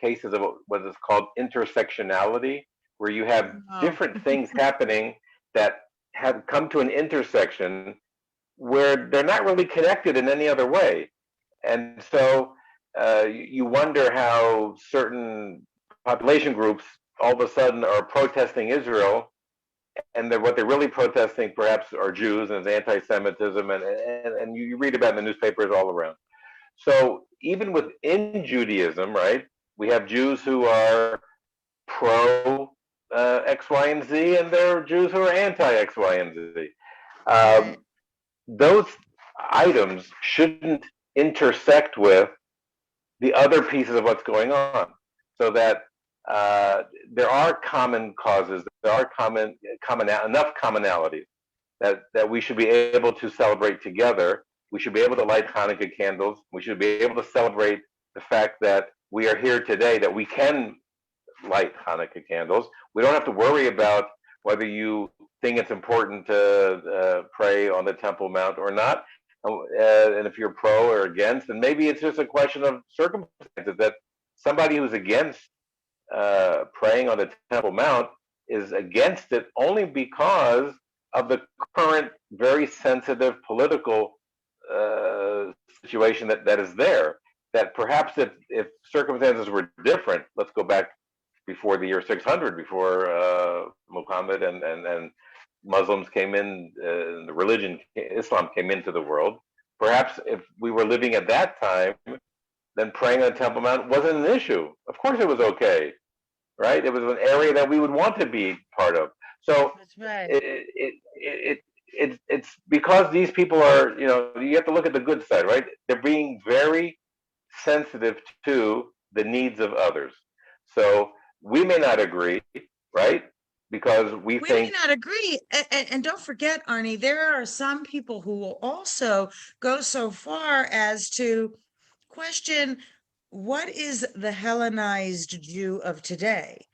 cases of what is called intersectionality, where you have different things happening that have come to an intersection where they're not really connected in any other way. And so you wonder how certain population groups all of a sudden are protesting Israel, and what they're really protesting perhaps are Jews and it's anti-Semitism, and you read about it in the newspapers all around. So even within Judaism, right, we have Jews who are pro X, Y, and Z, and there are Jews who are anti X, Y, and Z. Right. Those items shouldn't intersect with the other pieces of what's going on, so that there are common causes, there are enough commonalities that we should be able to celebrate together. We should be able to light Hanukkah candles. We should be able to celebrate the fact that we are here today, that we can light Hanukkah candles. We don't have to worry about whether you think it's important to pray on the Temple Mount or not. And if you're pro or against, and maybe it's just a question of circumstances that somebody who's against praying on the Temple Mount is against it only because of the current very sensitive political situation that is there. That perhaps if circumstances were different, let's go back before the year 600, before Muhammad and Muslims came in, the religion, Islam came into the world. Perhaps if we were living at that time, then praying on the Temple Mount wasn't an issue. Of course it was okay, right? It was an area that we would want to be part of. So That's right. it's because these people are, you have to look at the good side, right? They're being very sensitive to the needs of others. So we may not agree, right? Because we We think may not agree. And don't forget, Arnie, there are some people who will also go so far as to question what is the Hellenized Jew of today?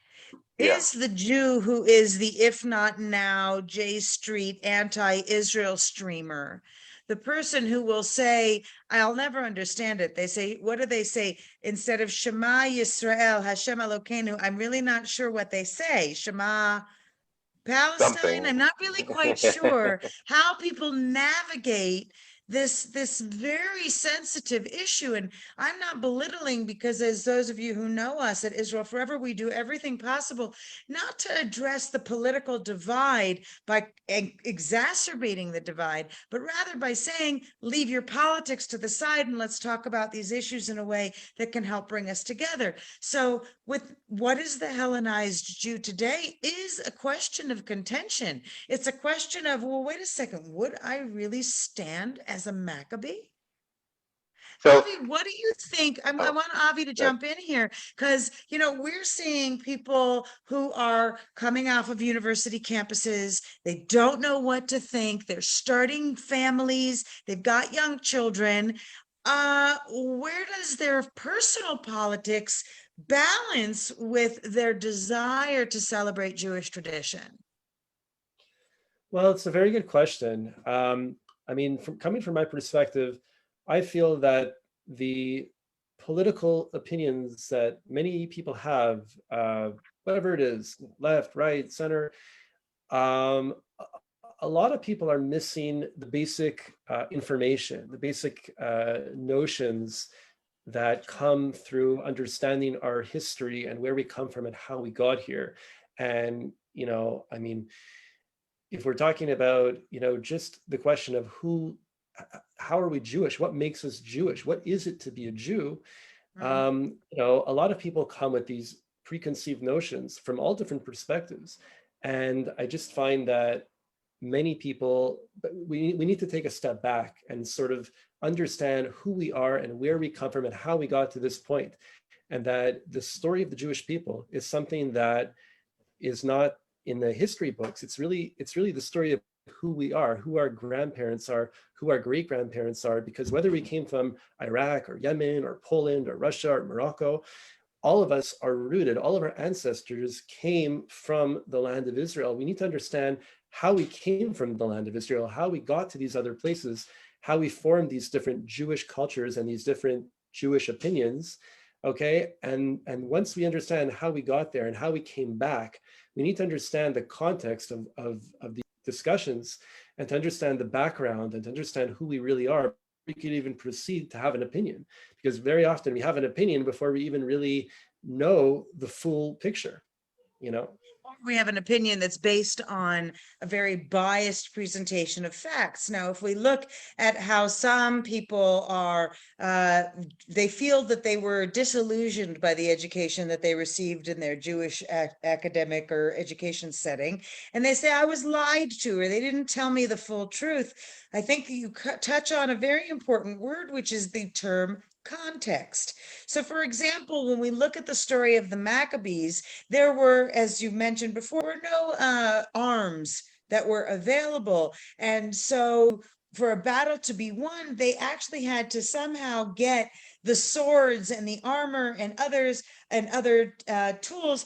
yeah, Is the Jew who is the if not now J Street anti-Israel streamer, the person who will say, I'll never understand it. They say, what do they say? Instead of Shema Yisrael, Hashem Elokeinu, I'm really not sure what they say. Shema Palestine. something. I'm not really quite sure how people navigate this very sensitive issue. And I'm not belittling, because as those of you who know us at Israel Forever, we do everything possible not to address the political divide by exacerbating the divide, but rather by saying, leave your politics to the side and let's talk about these issues in a way that can help bring us together. So with what is the Hellenized Jew today is a question of contention. It's a question of, well, wait a second, would I really stand as a Maccabee? So, Avi, what do you think? I oh, want Avi to jump in here because, we're seeing people who are coming off of university campuses. They don't know what to think. They're starting families. They've got young children. Where does their personal politics balance with their desire to celebrate Jewish tradition? Well, it's a very good question. I mean, coming from my perspective, I feel that the political opinions that many people have, whatever it is, left, right, center, a lot of people are missing the basic information, the basic notions that come through understanding our history and where we come from and how we got here. And, I mean, if we're talking about, just the question of how are we Jewish? What makes us Jewish? What is it to be a Jew? A lot of people come with these preconceived notions from all different perspectives. And I just find that many people, we need to take a step back and sort of understand who we are and where we come from and how we got to this point. And that the story of the Jewish people is something that is not in the history books. It's really the story of who we are, who our grandparents are, who our great grandparents are, because whether we came from Iraq or Yemen or Poland or Russia or Morocco, all of us are rooted, all of our ancestors came from the land of Israel. We need to understand how we came from the land of Israel, how we got to these other places, how we formed these different Jewish cultures and these different Jewish opinions. Okay, and once we understand how we got there and how we came back, we need to understand the context of the discussions and to understand the background and to understand who we really are, we could even proceed to have an opinion, because very often we have an opinion before we even really know the full picture, you know? We have an opinion that's based on a very biased presentation of facts. Now, if we look at how some people are, they feel that they were disillusioned by the education that they received in their Jewish academic or education setting, and they say, I was lied to, or they didn't tell me the full truth. I think you touch on a very important word, which is the term context. So, for example, when we look at the story of the Maccabees, there were, as you mentioned before, no arms that were available. And so for a battle to be won, they actually had to somehow get the swords and the armor and other tools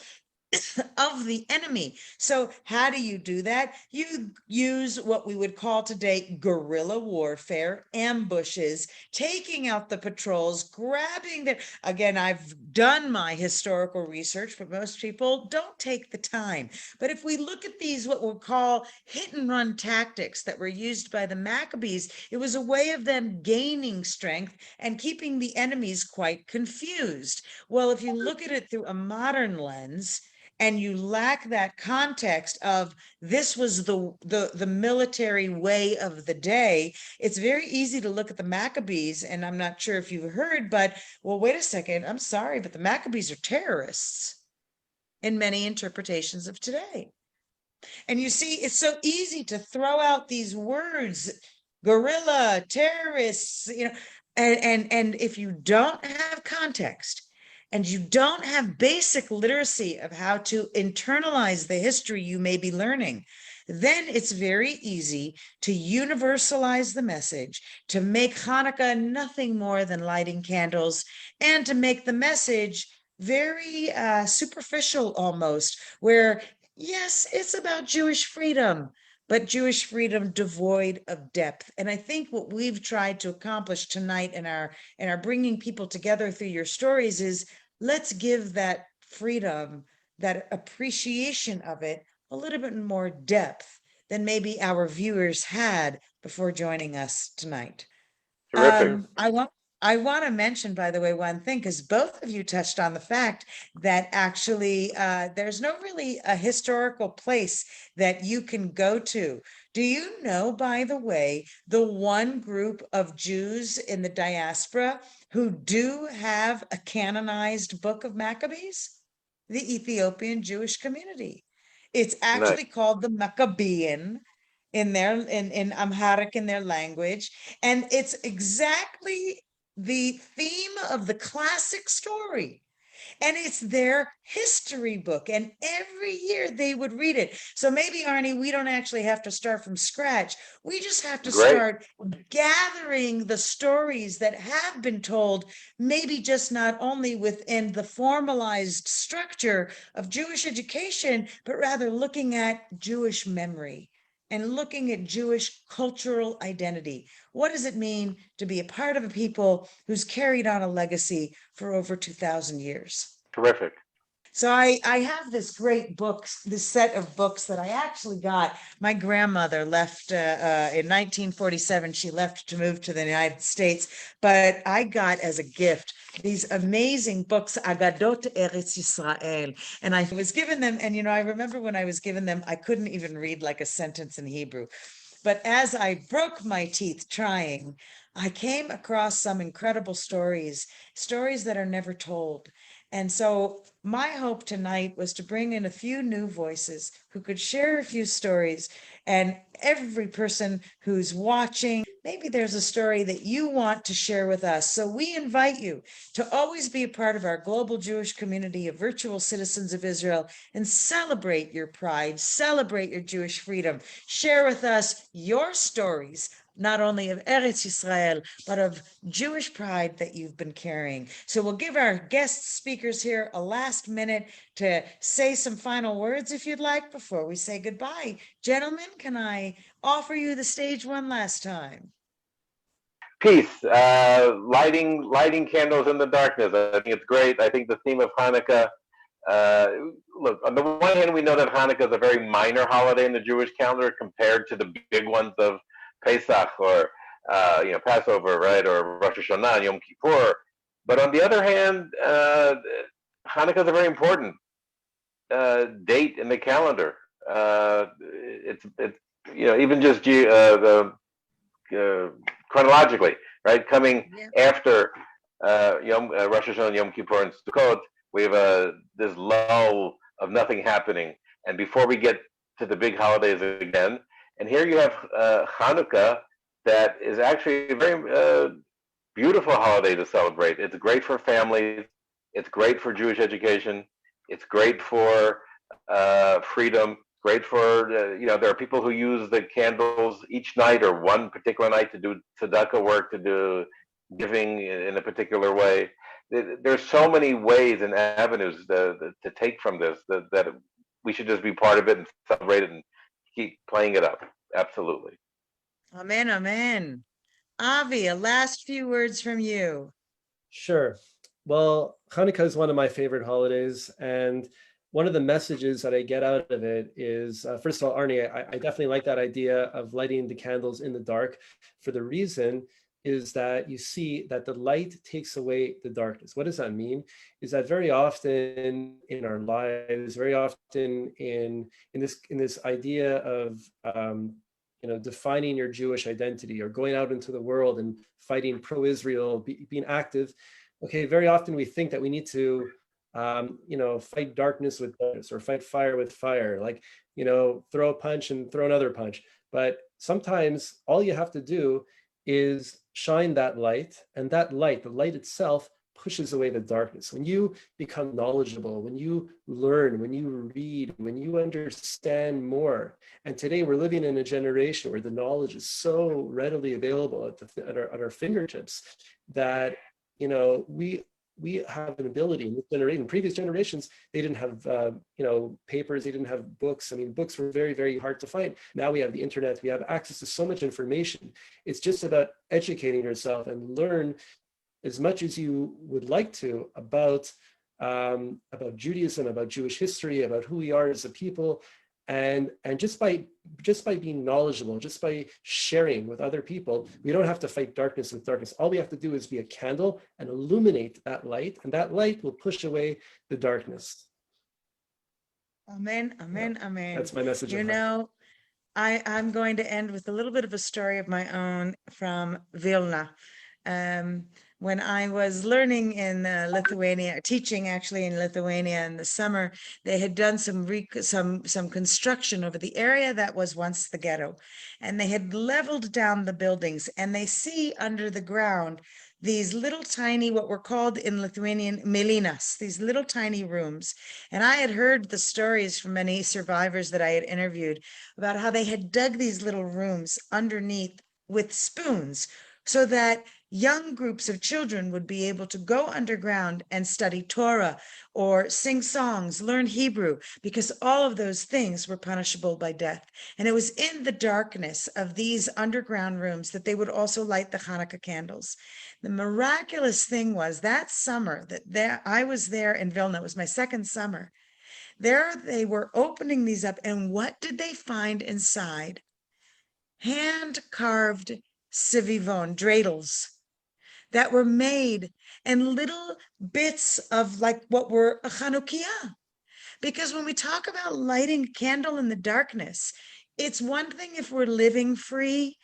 of the enemy. So how do you do that? You use what we would call today guerrilla warfare, ambushes, taking out the patrols, grabbing them. Again, I've done my historical research, but most people don't take the time. But if we look at these, what we'll call hit and run tactics that were used by the Maccabees, it was a way of them gaining strength and keeping the enemies quite confused. Well, if you look at it through a modern lens, and you lack that context of this was the military way of the day, it's very easy to look at the Maccabees, and I'm not sure if you've heard, but well, wait a second, I'm sorry, but the Maccabees are terrorists in many interpretations of today. And you see, it's so easy to throw out these words, guerrilla, terrorists, and if you don't have context, and you don't have basic literacy of how to internalize the history you may be learning, then it's very easy to universalize the message, to make Hanukkah nothing more than lighting candles, and to make the message very superficial almost, where, yes, it's about Jewish freedom, but Jewish freedom devoid of depth. And I think what we've tried to accomplish tonight in our bringing people together through your stories is, let's give that freedom, that appreciation of it, a little bit more depth than maybe our viewers had before joining us tonight. Terrific. I want to mention, by the way, one thing, because both of you touched on the fact that actually there's no really a historical place that you can go to. Do you know, by the way, the one group of Jews in the diaspora who do have a canonized book of Maccabees? The Ethiopian Jewish community. It's Nice. actually called the Maccabean in Amharic in their language. And it's exactly the theme of the classic story. And it's their history book. And every year they would read it. So maybe, Arnie, we don't actually have to start from scratch. We just have to Great. start gathering the stories that have been told, maybe just not only within the formalized structure of Jewish education, but rather looking at Jewish memory and looking at Jewish cultural identity. What does it mean to be a part of a people who's carried on a legacy for over 2,000 years? Terrific. So I have this great book, this set of books that I actually got. My grandmother left in 1947. She left to move to the United States, but I got as a gift these amazing books, Agadot Eretz Yisrael. And I was given them, and I remember when I was given them, I couldn't even read like a sentence in Hebrew. But as I broke my teeth trying, I came across some incredible stories that are never told. And so my hope tonight was to bring in a few new voices who could share a few stories. And every person who's watching, maybe there's a story that you want to share with us. So we invite you to always be a part of our global Jewish community of virtual citizens of Israel and celebrate your pride, celebrate your Jewish freedom. Share with us your stories, not only of Eretz Yisrael, but of Jewish pride that you've been carrying. So we'll give our guest speakers here a last minute to say some final words, if you'd like, before we say goodbye. Gentlemen, can I offer you the stage one last time? Peace, lighting candles in the darkness. I think it's great. I think the theme of Hanukkah, look, on the one hand, we know that Hanukkah is a very minor holiday in the Jewish calendar compared to the big ones of Pesach or Passover, right, or Rosh Hashanah, and Yom Kippur. But on the other hand, Hanukkah is a very important date in the calendar. It's even just chronologically, right? Coming Yeah. after Rosh Hashanah, and Yom Kippur, and Sukkot, we have this lull of nothing happening, and before we get to the big holidays again, and here you have Hanukkah, that is actually a very beautiful holiday to celebrate. It's great for families. It's great for Jewish education. It's great for freedom. Great for there are people who use the candles each night or one particular night to do tzedakah work, to do giving in a particular way. There's so many ways and avenues to take from this that we should just be part of it and celebrate it and keep playing it up. Absolutely. Amen, amen. Avi, a last few words from you. Sure. Well, Hanukkah is one of my favorite holidays, and one of the messages that I get out of it is, first of all, Arnie, I definitely like that idea of lighting the candles in the dark, for the reason is that you see that the light takes away the darkness. What does that mean? Is that very often in our lives, very often in this idea of defining your Jewish identity or going out into the world and fighting pro-Israel, being active. Okay, very often we think that we need to fight darkness with darkness or fight fire with fire, like, throw a punch and throw another punch. But sometimes all you have to do is shine that light, and that light, the light itself, pushes away the darkness. When you become knowledgeable, when you learn, when you read, when you understand more. And today we're living in a generation where the knowledge is so readily available at our fingertips that we have an ability in this generation. In previous generations, they didn't have papers, they didn't have books. I mean, books were very, very hard to find. Now we have the internet, we have access to so much information. It's just about educating yourself and learn as much as you would like to about Judaism, about Jewish history, about who we are as a people. And just by being knowledgeable, just by sharing with other people, we don't have to fight darkness with darkness. All we have to do is be a candle and illuminate that light, and that light will push away the darkness. Amen, amen, Yeah, amen. that's my message. I'm going to end with a little bit of a story of my own from Vilna. When I was learning in Lithuania, teaching actually in Lithuania in the summer, they had done some construction over the area that was once the ghetto, and they had leveled down the buildings, and they see under the ground these little tiny, what were called in Lithuanian melinas, these little tiny rooms. And I had heard the stories from many survivors that I had interviewed about how they had dug these little rooms underneath with spoons so that young groups of children would be able to go underground and study Torah or sing songs, learn Hebrew, because all of those things were punishable by death. And it was in the darkness of these underground rooms that they would also light the Hanukkah candles. The miraculous thing was that summer I was there in Vilna, it was my second summer. There they were opening these up, and what did they find inside? Hand-carved sivivon, dreidels, that were made and little bits of like what were a Chanukiah. Because when we talk about lighting a candle in the darkness, it's one thing if we're living free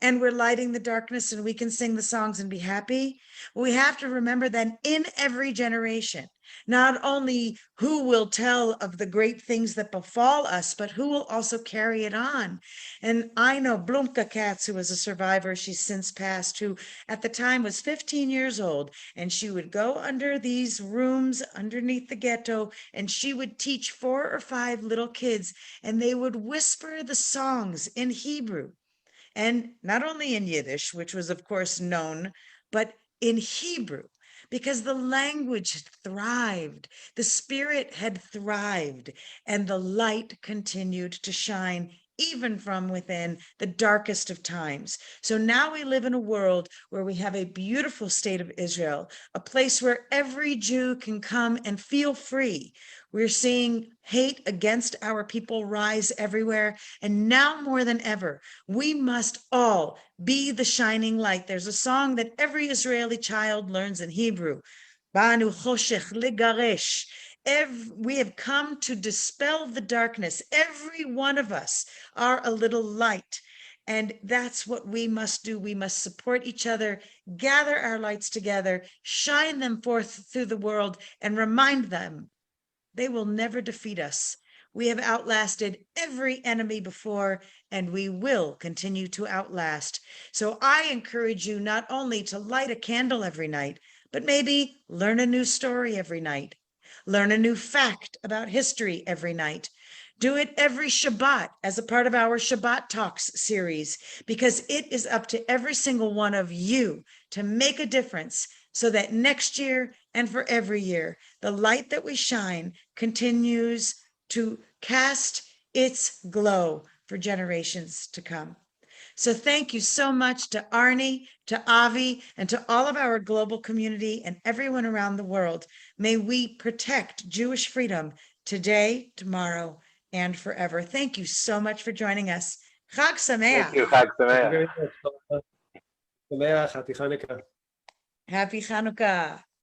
and we're lighting the darkness and we can sing the songs and be happy. We have to remember that in every generation, not only who will tell of the great things that befall us, but who will also carry it on. And I know Blumka Katz, who was a survivor, she's since passed, who at the time was 15 years old, and she would go under these rooms underneath the ghetto, and she would teach 4 or 5 little kids, and they would whisper the songs in Hebrew. And not only in Yiddish, which was, of course, known, but in Hebrew, because the language had thrived, the spirit had thrived, and the light continued to shine even from within the darkest of times. So now we live in a world where we have a beautiful state of Israel, a place where every Jew can come and feel free. We're seeing hate against our people rise everywhere. And now more than ever, we must all be the shining light. There's a song that every Israeli child learns in Hebrew. Banu choshech ligaresh. We have come to dispel the darkness. Every one of us are a little light. And that's what we must do. We must support each other, gather our lights together, shine them forth through the world, and remind them they will never defeat us. We have outlasted every enemy before, and we will continue to outlast. So I encourage you not only to light a candle every night, but maybe learn a new story every night. Learn a new fact about history every night. Do it every Shabbat as a part of our Shabbat Talks series, because it is up to every single one of you to make a difference so that next year and for every year, the light that we shine continues to cast its glow for generations to come. So thank you so much to Arnie, to Avi, and to all of our global community and everyone around the world. May we protect Jewish freedom today, tomorrow, and forever. Thank you so much for joining us. Chag Thank Sameach. you. Chag Thank you Sameach. very much. Sameach, happy Hanukkah. Happy Hanukkah.